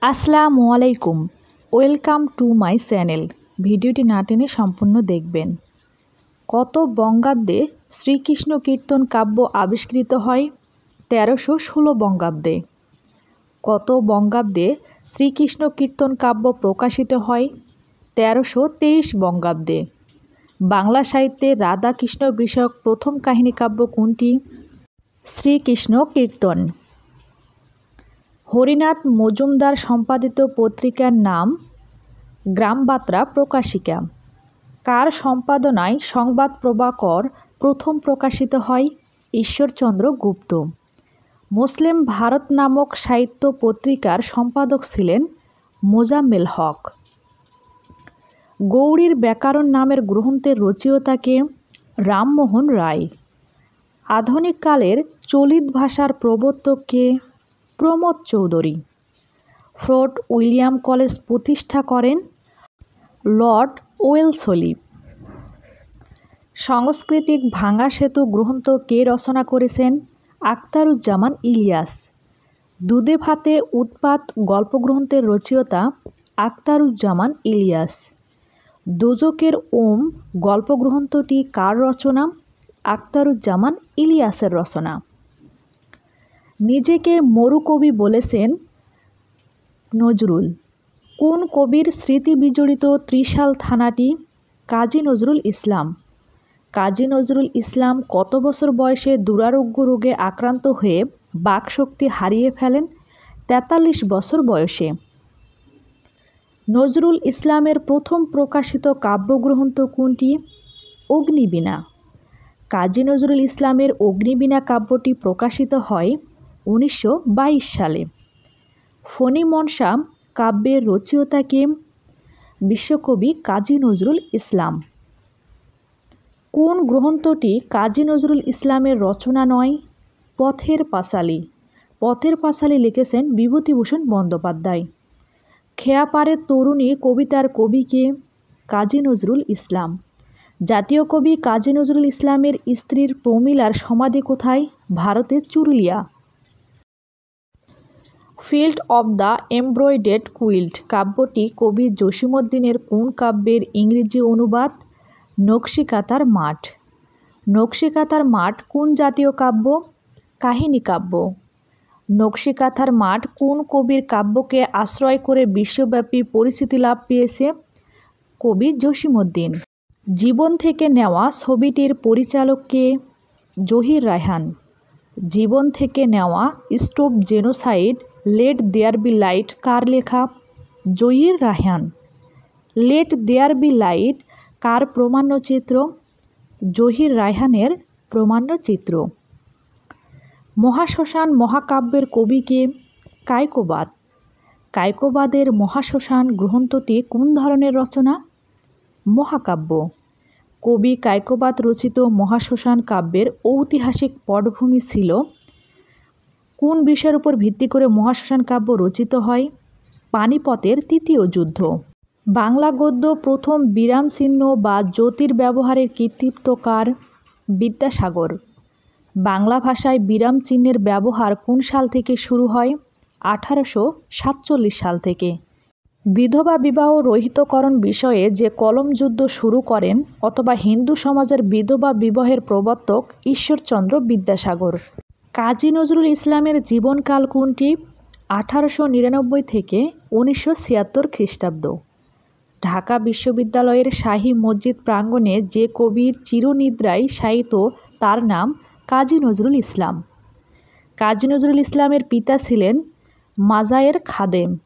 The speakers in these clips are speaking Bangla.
আসসালামু আলাইকুম, ওয়েলকাম টু মাই চ্যানেল। ভিডিওটি না টেনে সম্পূর্ণ দেখবেন। কত বঙ্গাব্দে শ্রীকৃষ্ণ কীর্তন কাব্য আবিষ্কৃত হয়? 1316 বঙ্গাব্দে। কত বঙ্গাব্দে শ্রীকৃষ্ণ কীর্তন কাব্য প্রকাশিত হয়? 1323 বঙ্গাব্দে। বাংলা সাহিত্যে রাধাকৃষ্ণ বিষয়ক প্রথম কাহিনী কাব্য কোনটি? শ্রীকৃষ্ণ কীর্তন। হরিনাথ মজুমদার সম্পাদিত পত্রিকার নাম গ্রামবার্তা প্রকাশিকা। কার সম্পাদনায় সংবাদ প্রভাকর প্রথম প্রকাশিত হয়? ঈশ্বরচন্দ্র গুপ্ত। মুসলিম ভারত নামক সাহিত্য পত্রিকার সম্পাদক ছিলেন মোজাম্মেল হক। গৌড়ীর ব্যাকরণ নামের গ্রন্থের রচয়িতাকে রামমোহন রায়। আধুনিক কালের চলিত ভাষার প্রবর্তককে Pramod Chowdhury. Fort William College প্রতিষ্ঠা করেন লর্ড ওয়েলসলি। সাংস্কৃতিক ভাঙা সেতু গ্রন্থ কে রচনা করেছেন? আখতারুজ্জামান ইলিয়াস। দুধে ভাতে উৎপাত গল্পগ্রন্থের রচয়িতা আখতারুজ্জামান ইলিয়াস। দোজকের ওম গল্পগ্রন্থটি কার রচনা? আখতারুজ্জামান ইলিয়াসের রচনা। নিজেকে মরুকবি বলেছেন নজরুল। কোন কবির স্মৃতি বিজড়িত ত্রিশাল থানাটি? কাজী নজরুল ইসলাম। কাজী নজরুল ইসলাম কত বছর বয়সে দুরারোগ্য রোগে আক্রান্ত হয়ে বাকশক্তি হারিয়ে ফেলেন? 43 বছর বয়সে। নজরুল ইসলামের প্রথম প্রকাশিত কাব্যগ্রন্থ কোনটি? অগ্নিবীণা। কাজী নজরুল ইসলামের অগ্নিবীণা কাব্যটি প্রকাশিত হয় 1922 সালে। ফণী মনসা কাব্যের রচয়িতাকে? বিশ্বকবি কাজী নজরুল ইসলাম। কোন গ্রন্থটি কাজী নজরুল ইসলামের রচনা নয়? পথের পাঁচালী। পথের পাঁচালী লিখেছেন বিভূতিভূষণ বন্দ্যোপাধ্যায়। খেয়াপাড়ের তরুণী কবিতার কবিকে? কাজী নজরুল ইসলাম। জাতীয় কবি কাজী নজরুল ইসলামের স্ত্রীর প্রমীলার সমাধি কোথায়? ভারতের Churulia. Field of the embroidered quilt কাব্যটি কবি জসীমউদ্দীনের কোন কাব্যের ইংরেজি অনুবাদ? নকশিকাঁথার মাঠ। নকশিকাঁথার মাঠ কোন জাতীয় কাব্য? কাহিনী কাব্য। নকশিকাঁথার মাঠ কোন কবির কাব্যকে আশ্রয় করে বিশ্বব্যাপী পরিচিতি লাভ পেয়েছে? কবি জসীমউদ্দীন। জীবন থেকে নেওয়া ছবিটির পরিচালক কে? জহির রায়হান। জীবন থেকে নেওয়া stop genocide let there be light কার লেখা? Zahir Raihan. Let there be light কার প্রামাণ্যচিত্র? জহির রায়হানের প্রামাণ্যচিত্র। মহাশ্মশান মহাকাব্যের কবি কে? কায়কোবাদ। কায়কোবাদের মহাশ্মশান গ্রন্থটি কোন ধরনের রচনা? মহাকাব্য। কবি কায়কোবাদ রচিত মহাশ্মশান কাব্যের ঐতিহাসিক পটভূমি ছিল? কোন বিষয়ের উপর ভিত্তি করে মহাশ্মশান কাব্য রচিত হয়? পানিপথের তৃতীয় যুদ্ধ। বাংলা গদ্য প্রথম বিরাম চিহ্ন বা জ্যোতির ব্যবহারের কৃতিত্ব কার? বিদ্যাসাগর। বাংলা ভাষায় বিরাম চিহ্নের ব্যবহার কোন সাল থেকে শুরু হয়? 1847 সাল থেকে। বিধবা বিবাহ রহিতকরণ বিষয়ে যে কলম যুদ্ধ শুরু করেন অথবা হিন্দু সমাজের বিধবা বিবাহের প্রবর্তক ঈশ্বরচন্দ্র বিদ্যাসাগর। কাজী নজরুল ইসলামের জীবনকাল কোনটি? 1899 থেকে 1976 খ্রিস্টাব্দ। ঢাকা বিশ্ববিদ্যালয়ের শাহী মসজিদ প্রাঙ্গণে যে কবির চিরনিদ্রায় শায়িত তার নাম কাজী নজরুল ইসলাম। কাজী নজরুল ইসলামের পিতা ছিলেন মাজায়ের খাদেম।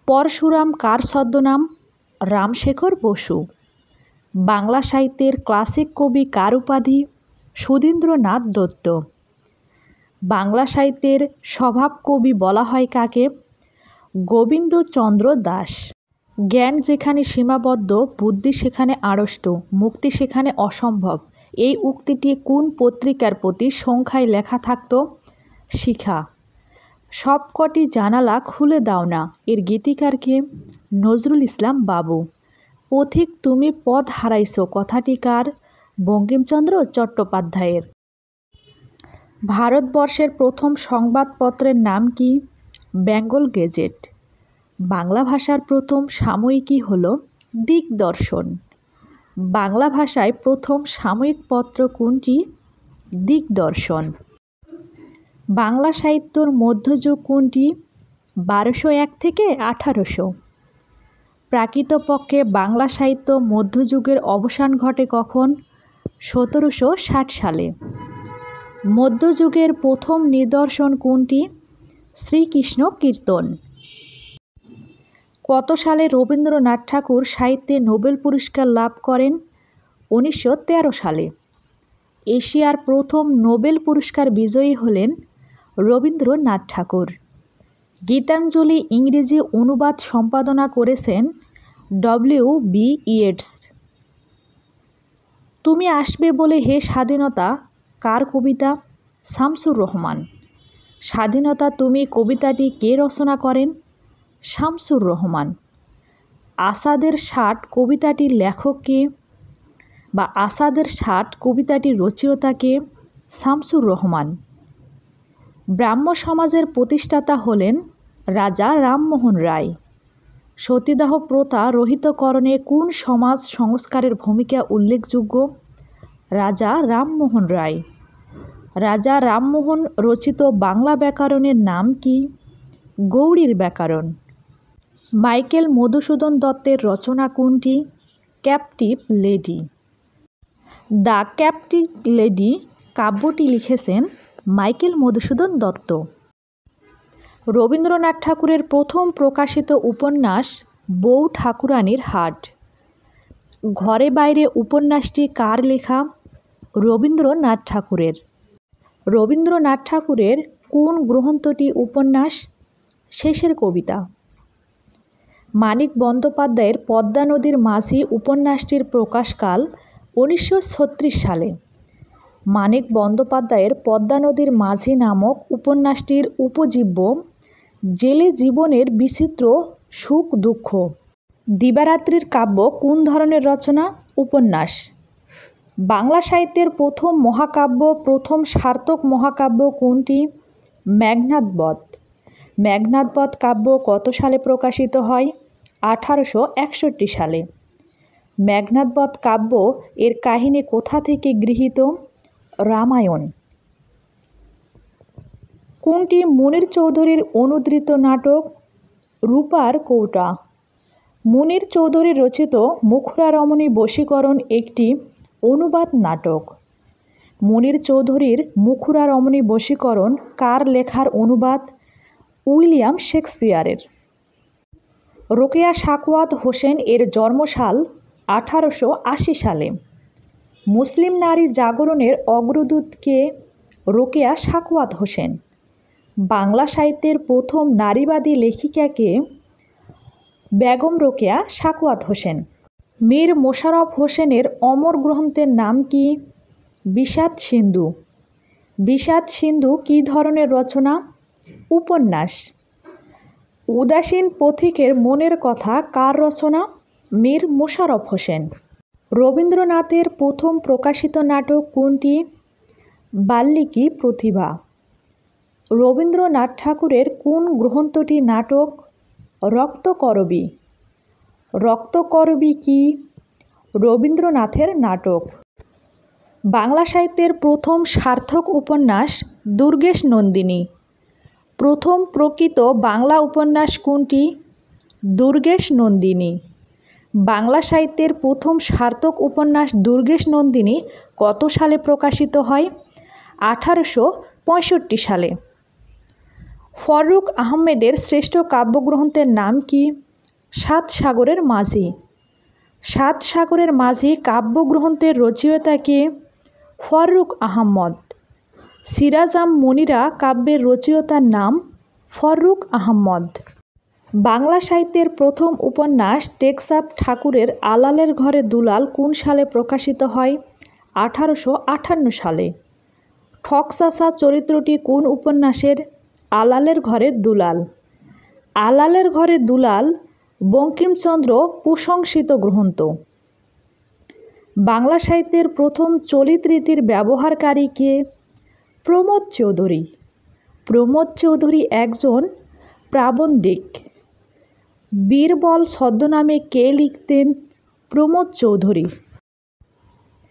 পরশুরাম কার ছদ্মনাম? রামশেখর বসু। বাংলা সাহিত্যের ক্লাসিক কবি কার উপাধি? সুধীন্দ্রনাথ দত্ত। বাংলা সাহিত্যের স্বভাব কবি বলা হয় কাকে? গোবিন্দচন্দ্র দাস। জ্ঞান যেখানে সীমাবদ্ধ, বুদ্ধি সেখানে আড়ষ্ট, মুক্তি সেখানে অসম্ভব, এই উক্তিটি কোন পত্রিকার প্রতি সংখ্যায় লেখা থাকত? শিখা। সবকটি জানালা খুলে দাও না এর গীতিকার কে? নজরুল ইসলাম বাবু। পথিক তুমি পথ হারাইছ কথাটি কার? বঙ্কিমচন্দ্র চট্টোপাধ্যায়ের। ভারতবর্ষের প্রথম সংবাদপত্রের নাম কি? বেঙ্গল গেজেট। বাংলা ভাষার প্রথম সাময়িকী হল দিকদর্শন। বাংলা ভাষায় প্রথম সাময়িক পত্র কোনটি? দিকদর্শন। বাংলা সাহিত্যর মধ্যযুগ কোনটি? 1201 থেকে 1800। প্রকৃতপক্ষে বাংলা সাহিত্য মধ্যযুগের অবসান ঘটে কখন? 1760 সালে। মধ্যযুগের প্রথম নিদর্শন কোনটি? শ্রীকৃষ্ণ কীর্তন। কত সালে রবীন্দ্রনাথ ঠাকুর সাহিত্যে নোবেল পুরস্কার লাভ করেন? 1913 সালে। এশিয়ার প্রথম নোবেল পুরস্কার বিজয়ী হলেন রবীন্দ্রনাথ ঠাকুর। গীতাঞ্জলি ইংরেজি অনুবাদ সম্পাদনা করেছেন ডব্লিউ.বি. ইয়েটস। তুমি আসবে বলে হে স্বাধীনতা কার কবিতা? শামসুর রহমান। স্বাধীনতা তুমি কবিতাটি কে রচনা করেন? শামসুর রহমান। আসাদের ষাট কবিতাটির লেখক কে? বা আসাদের ষাট কবিতাটির রচয়িতা কে? শামসুর রহমান। ব্রাহ্ম সমাজের প্রতিষ্ঠাতা হলেন রাজা রামমোহন রায়। সতীদাহ প্রথা রহিতকরণে কোন সমাজ সংস্কারের ভূমিকা উল্লেখযোগ্য? রাজা রামমোহন রায়। রাজা রামমোহন রচিত বাংলা ব্যাকরণের নাম কি? গৌড়ীর ব্যাকরণ। মাইকেল মধুসূদন দত্তের রচনা কোনটি? Captive lady. The captive lady কাব্যটি লিখেছেন মাইকেল মধুসূদন দত্ত। রবীন্দ্রনাথ ঠাকুরের প্রথম প্রকাশিত উপন্যাস বউ ঠাকুরানীর হাট। ঘরে বাইরে উপন্যাসটি কার লেখা? রবীন্দ্রনাথ ঠাকুরের। রবীন্দ্রনাথ ঠাকুরের কোন গ্রন্থটি উপন্যাস? শেষের কবিতা। মানিক বন্দ্যোপাধ্যায়ের পদ্মা নদীর মাঝি উপন্যাসটির প্রকাশকাল 1936 সালে। মানিক বন্দ্যোপাধ্যায়ের পদ্মা নদীর মাঝি নামক উপন্যাসটির উপজীব্য জেলে জীবনের বিচিত্র সুখ দুঃখ। দিবারাত্রির কাব্য কোন ধরনের রচনা? উপন্যাস। বাংলা সাহিত্যের প্রথম মহাকাব্য প্রথম সার্থক মহাকাব্য কোনটি? মেঘনাদ বধ। মেঘনাদ বধ কাব্য কত সালে প্রকাশিত হয়? 1861 সালে। মেঘনাদ বধ কাব্য এর কাহিনী কোথা থেকে গৃহীত? রামায়ণ। কোনটি মুনির চৌধুরীর অনুদ্ৃত নাটক? রূপার কৌটা। মুনির চৌধুরী রচিত মুখরা রমণী বশীকরণ একটি অনুবাদ নাটক। মুনির চৌধুরীর মুখরা রমণী বশীকরণ কার লেখার অনুবাদ? উইলিয়াম শেক্সপিয়ারের। রোকেয়া সাখাওয়াত হোসেন এর জন্মসাল 1880 সালে। মুসলিম নারী জাগরণের অগ্রদূত কে? রোকেয়া সাখাওয়াত হোসেন। বাংলা সাহিত্যের প্রথম নারীবাদী লেখিকা কে? বেগম রোকেয়া সাখাওয়াত হোসেন। মীর মোশাররফ হোসেনের অমর গ্রন্থের নাম কি? বিষাদ সিন্ধু। বিষাদ সিন্ধু কী ধরনের রচনা? উপন্যাস। উদাসীন পথিকের মনের কথা কার রচনা? মীর মোশাররফ হোসেন। রবীন্দ্রনাথের প্রথম প্রকাশিত নাটক কোনটি? বাল্মীকি প্রতিভা। রবীন্দ্রনাথ ঠাকুরের কোন গ্রন্থটি নাটক? রক্তকরবী। রক্তকরবী কি? রবীন্দ্রনাথের নাটক। বাংলা সাহিত্যের প্রথম সার্থক উপন্যাস দুর্গেশ নন্দিনী। প্রথম প্রকৃত বাংলা উপন্যাস কোনটি? দুর্গেশ নন্দিনী। বাংলা সাহিত্যের প্রথম সার্থক উপন্যাস দুর্গেশ নন্দিনী কত সালে প্রকাশিত হয়? 1865 সালে। ফররুখ আহমেদের শ্রেষ্ঠ কাব্যগ্রন্থের নাম কি? সাত সাগরের মাঝি। সাত সাগরের মাঝি কাব্যগ্রন্থের রচয়িতা কে? ফররুখ আহমদ। সিরাজাম মুনিরা কাব্যের রচয়িতার নাম? ফররুখ আহমদ। বাংলা সাহিত্যের প্রথম উপন্যাস টেকচাঁদ ঠাকুরের আলালের ঘরে দুলাল কোন সালে প্রকাশিত হয়? 1858 সালে। ঠকচাচা চরিত্রটি কোন উপন্যাসের? আলালের ঘরে দুলাল। আলালের ঘরে দুলাল বঙ্কিমচন্দ্র প্রশংসিত গ্রন্থ। বাংলা সাহিত্যের প্রথম চলিত রীতির ব্যবহারকারী কে? প্রমোদ চৌধুরী। প্রমোদ চৌধুরী একজন প্রাবন্ধিক। বীরবল ছদ্মনামে কে লিখতেন? প্রমোদ চৌধুরী।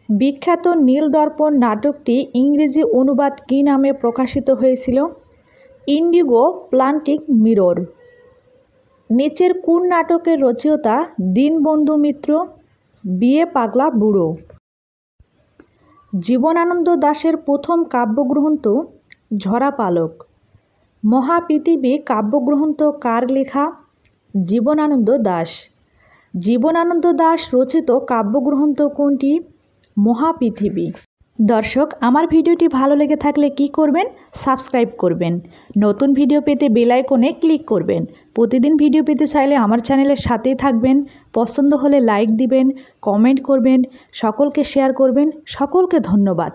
বিখ্যাত নীলদর্পণ নাটকটি ইংরেজি অনুবাদ কী নামে প্রকাশিত হয়েছিল? Indigo planting mirror. নিচের কোন নাটকের রচয়িতা দীনবন্ধু মিত্র? বিয়ে পাগলা বুড়ো। জীবনানন্দ দাশের প্রথম কাব্যগ্রন্থ ঝরা-পালক। মহাপৃথিবী কাব্যগ্রন্থ কার লেখা? জীবনানন্দ দাশ। জীবনানন্দ দাশ রচিত কাব্যগ্রন্থ কোনটি? মহাপৃথিবী। দর্শক, আমার ভিডিওটি ভালো লেগে থাকলে কি করবেন? সাবস্ক্রাইব করবেন। নতুন ভিডিও পেতে বেল আইকনে ক্লিক করবেন। প্রতিদিন ভিডিও পেতে চাইলে আমার চ্যানেলের সাথেই থাকবেন। পছন্দ হলে লাইক দিবেন, কমেন্ট করবেন, সকলকে শেয়ার করবেন। সকলকে ধন্যবাদ।